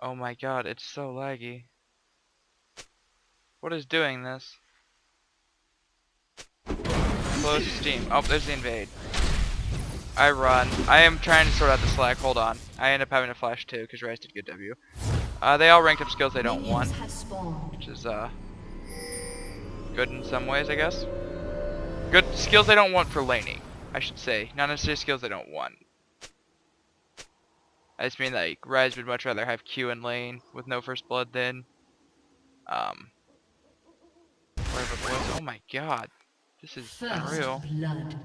Oh my god, it's so laggy. What is doing this? Close Steam. Oh, there's the invade. I run. I am trying to sort out the Slack. Hold on. I end up having to flash too because Rise did good W. They all ranked up skills they don't want, which is good in some ways, I guess. Good skills they don't want for laning, I should say. Not necessarily skills they don't want. I just mean like Rise would much rather have Q in lane with no first blood than whatever it was. Oh my god. This is unreal. Blood.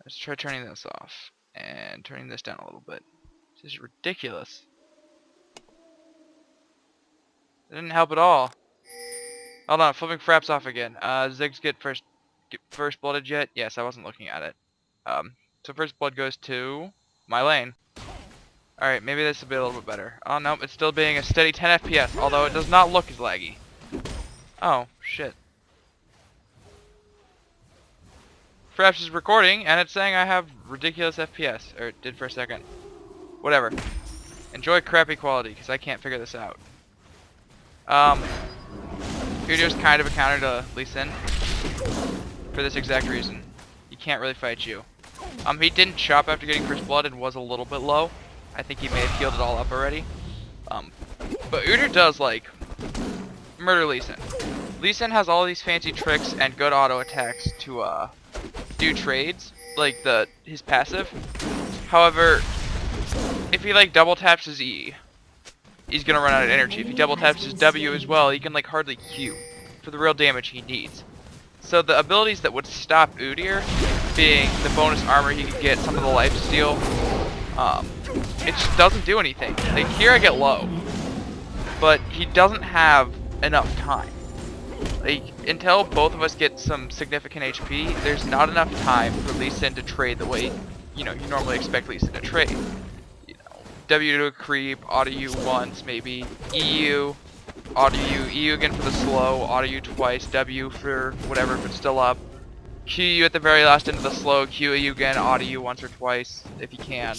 Let's try turning this off and turning this down a little bit. This is ridiculous. It didn't help at all. Hold on, flipping fraps off again. Ziggs get first blooded yet? Yes, I wasn't looking at it. So first blood goes to my lane. Alright, maybe this will be a little bit better. Oh no, it's still being a steady 10 FPS, although it does not look as laggy. Oh, shit. Fraps is recording, and it's saying I have ridiculous FPS. Or it did for a second. Whatever. Enjoy crappy quality, because I can't figure this out. Udyr's kind of a counter to Lee Sin. For this exact reason. He can't really fight you. He didn't chop after getting first blood and was a little bit low. I think he may have healed it all up already. But Udyr does, like, murder Lee Sin. Lee Sin has all these fancy tricks and good auto attacks to, do trades, like his passive. However, if he, like, double taps his E, he's gonna run out of energy. If he double taps his W as well, he can, like, hardly Q for the real damage he needs. So the abilities that would stop Udyr, being the bonus armor he could get, some of the lifesteal, it just doesn't do anything. Like, here I get low, but he doesn't have enough time. Like, until both of us get some significant HP, there's not enough time for Lee Sin to trade the way, you normally expect Lee Sin to trade. W to a creep, auto U once, maybe, EU, auto U, EU again for the slow, auto U twice, W for whatever if it's still up, QU at the very last end of the slow, QU again, auto U once or twice if you can.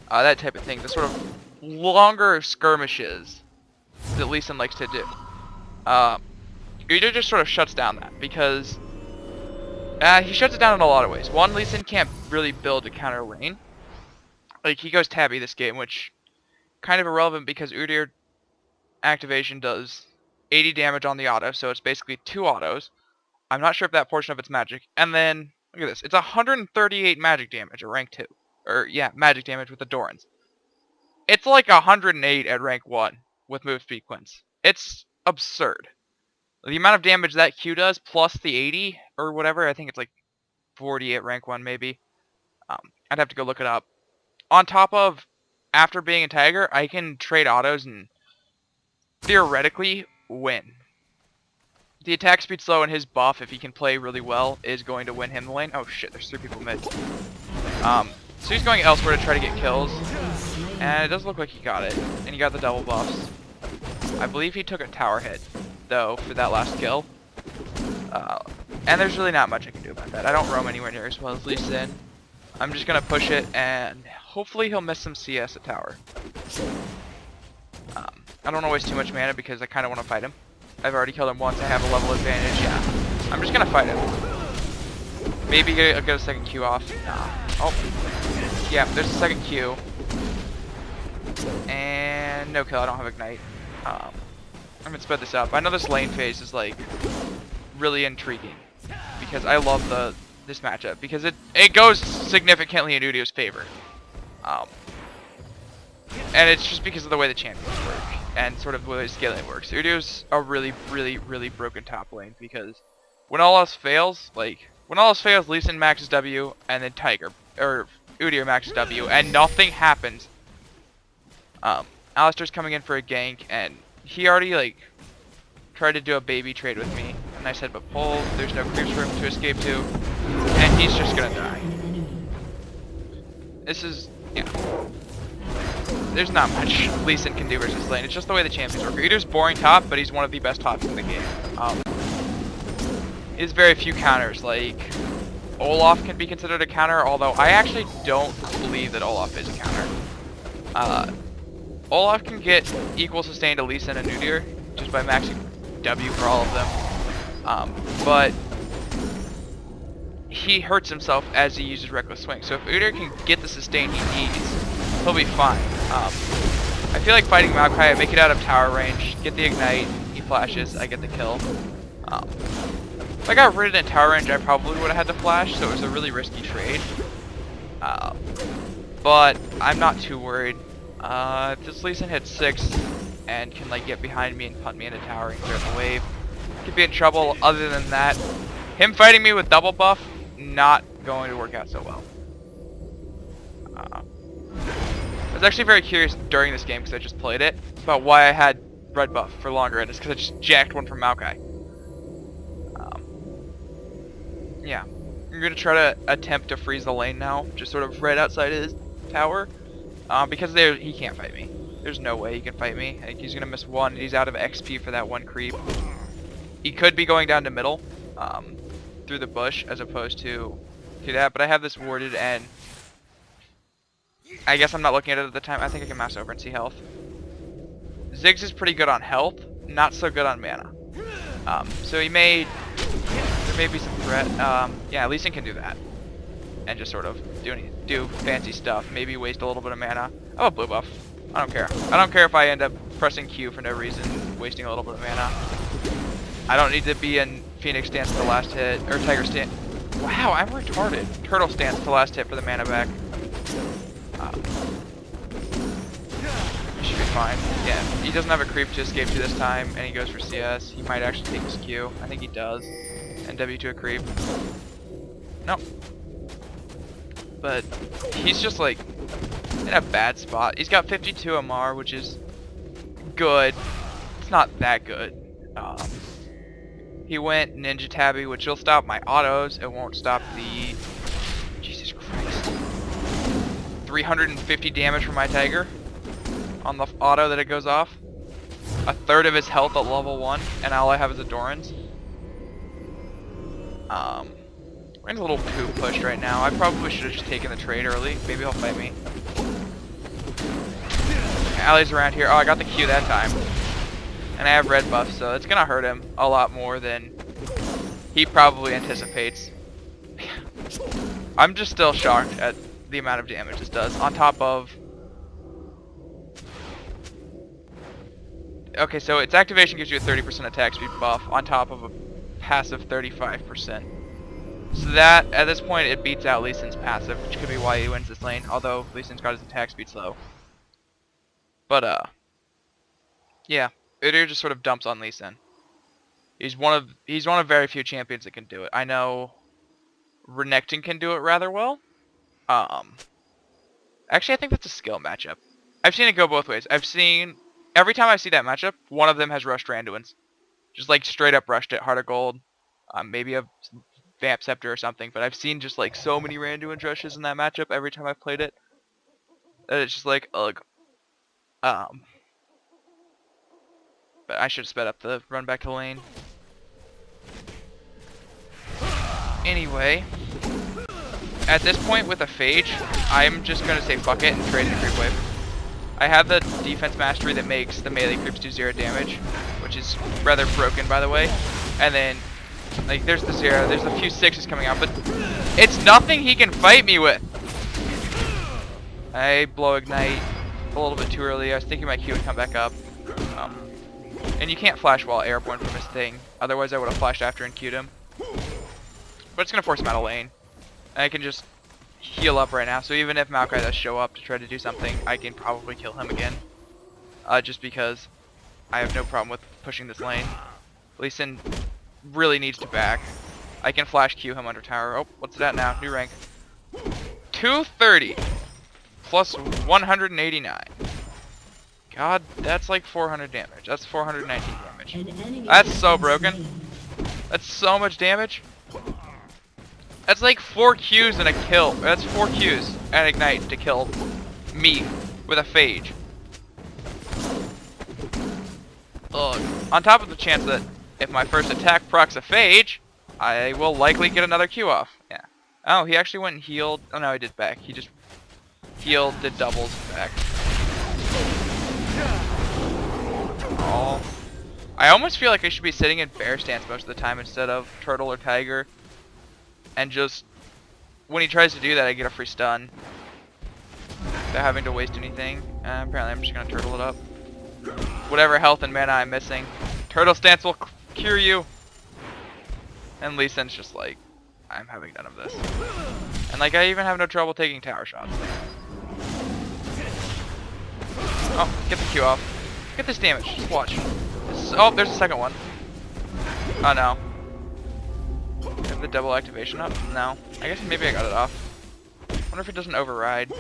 That type of thing, the sort of longer skirmishes that Lee Sin likes to do. Udyr just sort of shuts down that, because he shuts it down in a lot of ways. One, Lee Sin can't really build a counter lane. Like, he goes tabby this game, which kind of irrelevant because Udyr activation does 80 damage on the auto, so it's basically 2 autos. I'm not sure if that portion of it's magic. And then, look at this, it's 138 magic damage at rank 2. Or, yeah, magic damage with the Dorans. It's like 108 at rank 1 with move sequence. It's absurd. The amount of damage that Q does, plus the 80, or whatever, I think it's like 40 at rank 1 maybe. I'd have to go look it up. On top of, after being a Tiger, I can trade autos and theoretically win. The attack speed slow and his buff, if he can play really well, is going to win him the lane. Oh shit, there's 3 people mid. So he's going elsewhere to try to get kills. And it does look like he got it. And he got the double buffs. I believe he took a tower hit, though, for that last kill. And there's really not much I can do about that. I don't roam anywhere near as well as Lee Sin. I'm just going to push it, and hopefully he'll miss some CS at tower. I don't want to waste too much mana because I kind of want to fight him. I've already killed him once. I have a level advantage. Yeah, I'm just going to fight him. Maybe get a second Q off. Nah. Oh, yeah, there's a second Q. And no kill. I don't have Ignite. I'm going to spread this up. I know this lane phase is, like, really intriguing because I love this matchup because it goes significantly in Udyr's favor. And it's just because of the way the champions work and sort of the way the scaling works. Udyr's a really, really, really broken top lane because when all else fails, Lee Sin maxes W and then Udyr maxes W and nothing happens. Alistar's coming in for a gank and he already, like, tried to do a baby trade with me. And I said, but pull, there's no creeps for him to escape to. And he's just gonna die. This is, yeah. There's not much Lee Sin can do versus lane. It's just the way the champions work. Udyr's boring top, but he's one of the best tops in the game. He has very few counters. Like, Olaf can be considered a counter, although I actually don't believe that Olaf is a counter. Olaf can get equal sustain to Lee Sin and Udyr just by maxing W for all of them. But he hurts himself as he uses Reckless Swing. So if Udyr can get the sustain he needs, he'll be fine. I feel like fighting Maokai, I make it out of tower range, get the Ignite, he flashes, I get the kill. If I got rid in tower range, I probably would have had to flash, so it was a really risky trade. But I'm not too worried. If this Lee Sin hits 6 and can like get behind me and punt me into tower and clear the wave, could be in trouble. Other than that, him fighting me with double buff, not going to work out so well. I was actually very curious during this game, because I just played it, about why I had red buff for longer, and it's because I just jacked one from Maokai. Yeah, I'm going to try to attempt to freeze the lane now, just sort of right outside his tower, because he can't fight me. There's no way he can fight me. I think he's going to miss one, and he's out of XP for that one creep. He could be going down to middle, through the bush, as opposed to that, but I have this warded, and I guess I'm not looking at it at the time. I think I can mouse over and see health. Ziggs is pretty good on health, not so good on mana. So there may be some threat. Yeah, Lee Sin can do that, and just sort of do fancy stuff. Maybe waste a little bit of mana. Oh, blue buff. I don't care. I don't care if I end up pressing Q for no reason, wasting a little bit of mana. I don't need to be in Phoenix stance to the last hit, or Tiger stance. Wow, I'm retarded. Turtle stance to the last hit for the mana back. Should be fine. Yeah, he doesn't have a creep to escape to this time, and he goes for CS. He might actually take his Q. I think he does. And W to a creep. Nope. But he's just like in a bad spot. He's got 52 MR, which is good. It's not that good. He went Ninja Tabby, which will stop my autos. It won't stop the... Jesus Christ. 350 damage from my Tiger on the auto that it goes off. A third of his health at level 1, and all I have is a Doran's. We're in a little too pushed right now. I probably should have just taken the trade early. Maybe he'll fight me. Alley's around here. Oh, I got the Q that time. And I have red buff, so it's gonna hurt him a lot more than he probably anticipates. I'm just still shocked at the amount of damage this does, on top of... Okay, so its activation gives you a 30% attack speed buff, on top of a passive 35%. So that, at this point, it beats out Lee Sin's passive, which could be why he wins this lane, although Lee Sin's got his attack speed slow. But, yeah. Udyr just sort of dumps on Lee Sin. He's one of very few champions that can do it. I know Renekton can do it rather well. Actually, I think that's a skill matchup. I've seen it go both ways. Every time I see that matchup, one of them has rushed Randuin's. Just like straight up rushed it, Heart of Gold, maybe a Vamp Scepter or something. But I've seen just like so many Randuin rushes in that matchup every time I've played it. That it's just like, ugh. But I should have sped up the run back to lane. Anyway, at this point with a Phage, I'm just going to say fuck it and trade in a creep wave. I have the defense mastery that makes the melee creeps do 0 damage, which is rather broken by the way. And then, like, there's the 0, there's a few 6s coming out, but it's nothing he can fight me with. I blow Ignite a little bit too early. I was thinking my Q would come back up. And you can't flash while airborne from his thing. Otherwise I would have flashed after and Q'd him. But it's going to force him out of lane. And I can just heal up right now. So even if Maokai does show up to try to do something, I can probably kill him again. Just because I have no problem with pushing this lane. Lee Sin really needs to back. I can flash Q him under tower. Oh, what's that now? New rank. 230 plus 189. God, that's like 400 damage. That's 419 damage. That's so broken. That's so much damage. That's like 4 Qs and a kill. That's 4 Qs and Ignite to kill me with a Phage. Ugh. On top of the chance that if my first attack procs a Phage, I will likely get another Q off. Yeah. Oh, he actually went and healed. Oh no, he did back. He just healed, did doubles back. all. I almost feel like I should be sitting in bear stance most of the time instead of turtle or tiger. And just, when he tries to do that, I get a free stun. Without having to waste anything. Apparently I'm just going to turtle it up. Whatever health and mana I'm missing. Turtle stance will cure you. And Lee Sin's just like, I'm having none of this. And like, I even have no trouble taking tower shots. Oh, get the Q off. Get this damage. Just watch. Oh, there's a second one. Oh no. Have the double activation up? No. I guess maybe I got it off. Wonder if it doesn't override.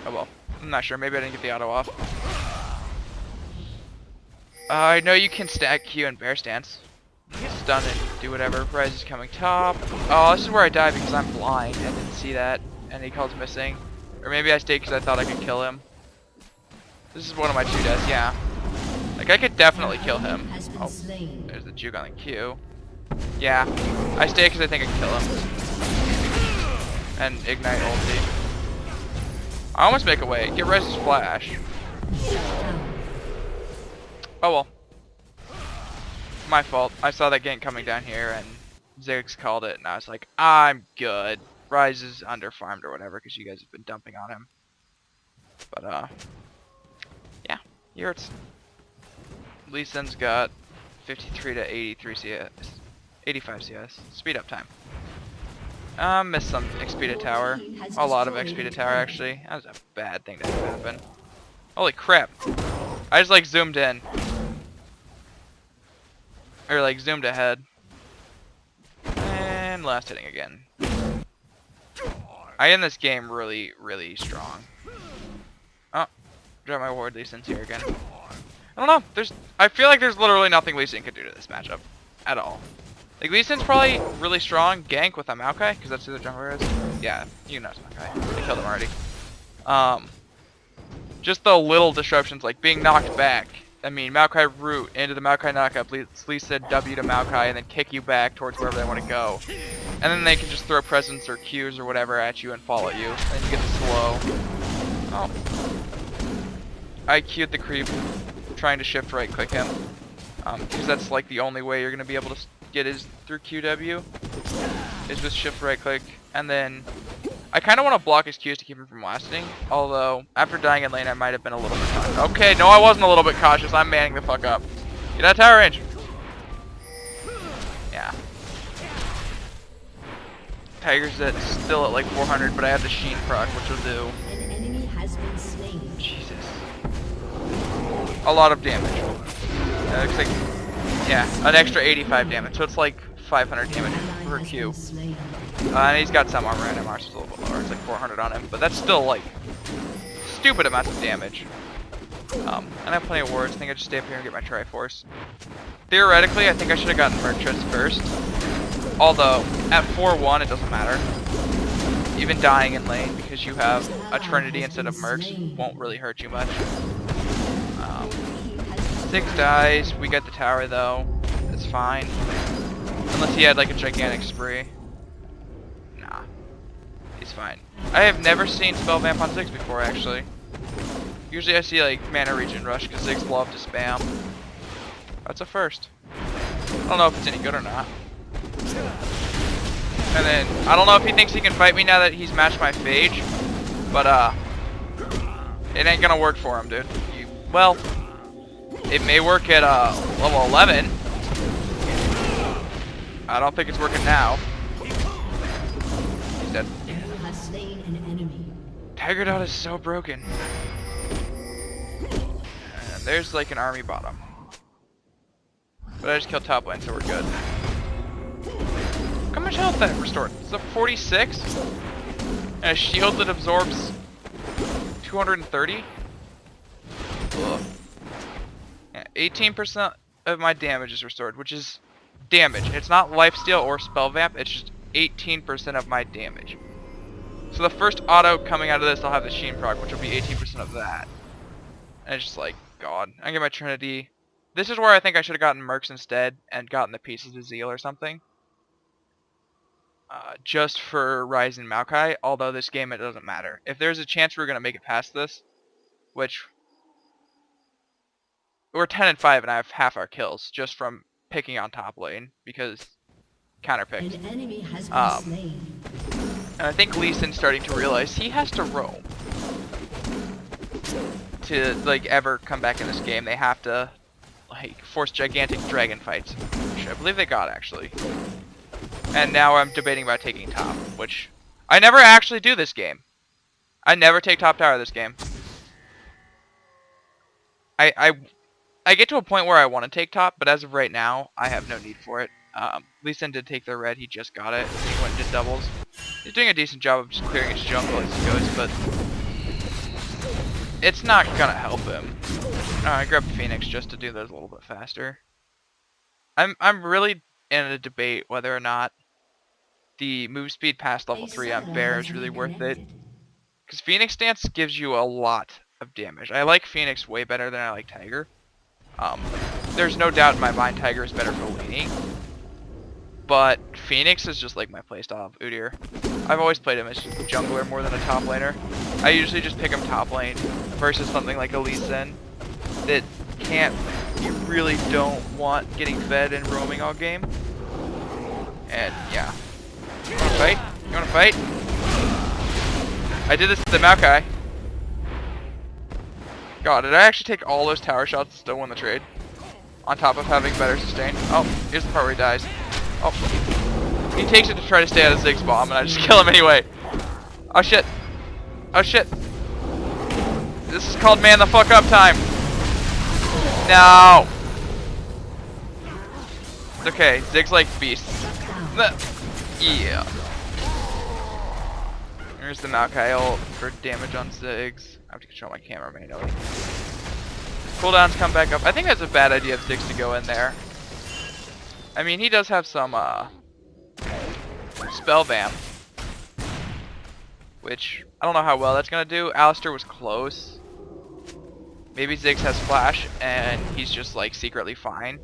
Oh well. I'm not sure. Maybe I didn't get the auto off. I know you can stack Q and bear stance. Stun and do whatever. Rise is coming top. Oh, this is where I die because I'm blind. I didn't see that. And he calls missing. Or maybe I stayed because I thought I could kill him. This is one of my 2 deaths, yeah. Like, I could definitely kill him. Oh, there's the juke on the Q. Yeah, I stay because I think I can kill him. And ignite ulti. I almost make a way. Get Rez's flash. Oh well. My fault. I saw that gank coming down here and Ziggs called it and I was like, I'm good. Ryze is underfarmed or whatever because you guys have been dumping on him. But yeah, Yurts. Lee Sin's got 53 to 83 CS. 85 CS. Speed up time. Missed some XP to tower. A lot of XP to tower actually. That was a bad thing to happen. Holy crap. I just like zoomed in. Or like zoomed ahead. And last hitting again. I end this game really, really strong. Oh, drop my ward. Lee Sin's here again. I don't know. I feel like there's literally nothing Lee Sin could do to this matchup. At all. Like, Lee Sin's probably really strong gank with a Maokai, because that's who the jungler is. Yeah, you know it's Maokai. I killed him already. Just the little disruptions, like being knocked back. I mean, Maokai root into the Maokai knockup, Lee Sin W to Maokai, and then kick you back towards wherever they want to go. And then they can just throw presents or Qs or whatever at you and follow you. And then you get the slow. Oh. I Q'd the creep, trying to shift right click him. Because that's like the only way you're going to be able to get is through QW. Is with shift right click. And then I kind of want to block his Qs to keep him from lasting. Although, after dying in lane, I might have been a little bit cautious. Okay, no, I wasn't a little bit cautious. I'm manning the fuck up. Get out of tower range. Yeah. Tiger's still at like 400, but I have the Sheen proc, which will do. An enemy has been slain. Jesus. A lot of damage. Looks like, yeah, an extra 85 damage. So it's like 500 damage per Q. And he's got some armor and MR, so it's a little bit lower. It's like 400 on him, but that's still like stupid amounts of damage. And I have plenty of wards. I think I just stay up here and get my Triforce. Theoretically, I think I should have gotten Merc Chest first. Although, at 4-1, it doesn't matter. Even dying in lane because you have a Trinity instead of Mercs won't really hurt you much. 6 dies. We get the tower though. It's fine. Unless he had like a gigantic spree. Nah. He's fine. I have never seen Spell Vamp on Ziggs before actually. Usually I see like Mana Regen Rush because Ziggs love to spam. That's a first. I don't know if it's any good or not. And then, I don't know if he thinks he can fight me now that he's matched my Phage. But, it ain't gonna work for him, dude. Well, it may work at, level 11. I don't think it's working now. He's dead. Tiger Dot is so broken. And there's like an army bottom. But I just killed top lane, so we're good. How much health that restored? It's a 46? And a shield that absorbs 230? Ugh. Yeah, 18% of my damage is restored, which is damage. It's not lifesteal or spell vamp, it's just 18% of my damage. So the first auto coming out of this, I'll have the Sheen proc, which will be 18% of that. And it's just like, God. I get my Trinity. This is where I think I should have gotten Mercs instead and gotten the Pieces of Zeal or something. Just for Ryze and Maokai, although this game it doesn't matter. If there's a chance we're going to make it past this, which we're 10-5 and I have half our kills just from picking on top lane because counterpicked. An enemy has been Um, slain. And I think Lee Sin's starting to realize he has to roam to like ever come back in this game. They have to like force gigantic dragon fights, which I believe they got actually. And now I'm debating about taking top, which I never actually do this game. I never take top tower this game. I get to a point where I want to take top, but as of right now, I have no need for it. Lee Sin did take the red, he just got it. He went and did doubles. He's doing a decent job of just clearing his jungle as he goes, but it's not gonna help him. I grabbed Phoenix just to do those a little bit faster. I'm really in a debate whether or not the move speed past level 3 on Bear is really worth it. Because Phoenix Stance gives you a lot of damage. I like Phoenix way better than I like Tiger. There's no doubt in my mind Tiger is better for laning. But Phoenix is just like my playstyle of Udyr. I've always played him as a jungler more than a top laner. I usually just pick him top lane versus something like a Lee Sin that you really don't want getting fed and roaming all game. And yeah. You wanna fight? You wanna fight? I did this to the Maokai. God, did I actually take all those tower shots and still win the trade? On top of having better sustain. Oh, here's the part where he dies. Oh, he takes it to try to stay out of Zig's bomb, and I just kill him anyway. Oh shit. Oh shit. This is called man the fuck up time. No. It's okay, Zig's like beast. Yeah. Here's the Maokai ult for damage on Ziggs. I have to control my camera manually. Cooldowns come back up. I think that's a bad idea of Ziggs to go in there. I mean, he does have some spell vamp, which I don't know how well that's gonna do. Alistair was close. Maybe Ziggs has flash and he's just like secretly fine.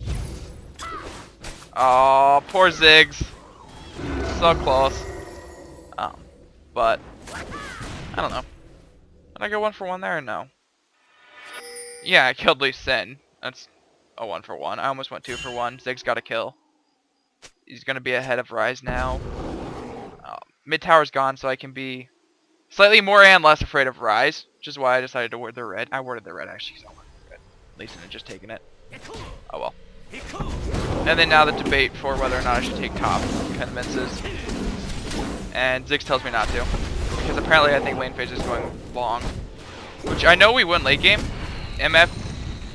Oh, poor Ziggs. So close. But I don't know. Did I go 1-for-1 there or no? Yeah, I killed Lee Sin. That's a 1-for-1. I almost went 2-for-1. Ziggs got a kill. He's gonna be ahead of Ryze now. Mid tower's gone, so I can be slightly more and less afraid of Ryze, which is why I decided to ward the red. I warded the red actually, because I wanted the red. Lee Sin had just taken it. Oh well. And then now the debate for whether or not I should take top commences. And Ziggs tells me not to, because apparently I think lane phase is going long, which I know we win late game. MF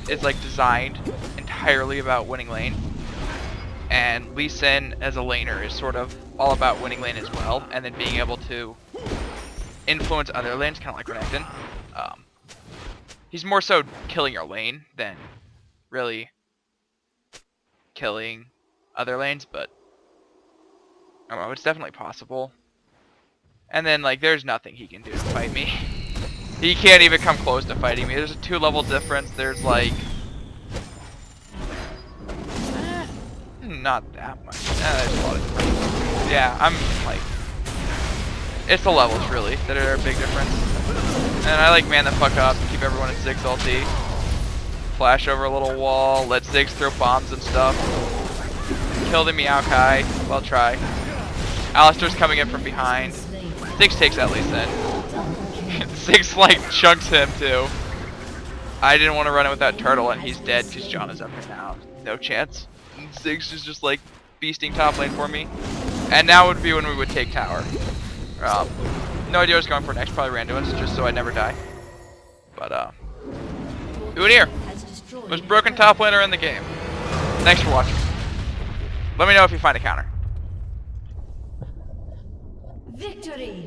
is like designed entirely about winning lane, and Lee Sin as a laner is sort of all about winning lane as well, and then being able to influence other lanes, kind of like Renekton. He's more so killing your lane than really killing other lanes, but I don't know, it's definitely possible. And then like there's nothing he can do to fight me. He can't even come close to fighting me. There's a 2-level difference. There's like not that much. There's a lot of difference. Yeah, I'm like it's the levels really that are a big difference. And I like man the fuck up, keep everyone at Ziggs ulti. Flash over a little wall, let Ziggs throw bombs and stuff. Kill the Maokai. Well try. Alistair's coming in from behind. Ziggs takes that Lee Sin. Ziggs like chunks him too. I didn't want to run in with that turtle and he's dead because John is up here now. No chance. Ziggs is just like beasting top lane for me. And now would be when we would take tower. No idea what I was going for next, probably randomness just so I never die. But Udyr, most broken top laner in the game. Thanks for watching. Let me know if you find a counter. Victory!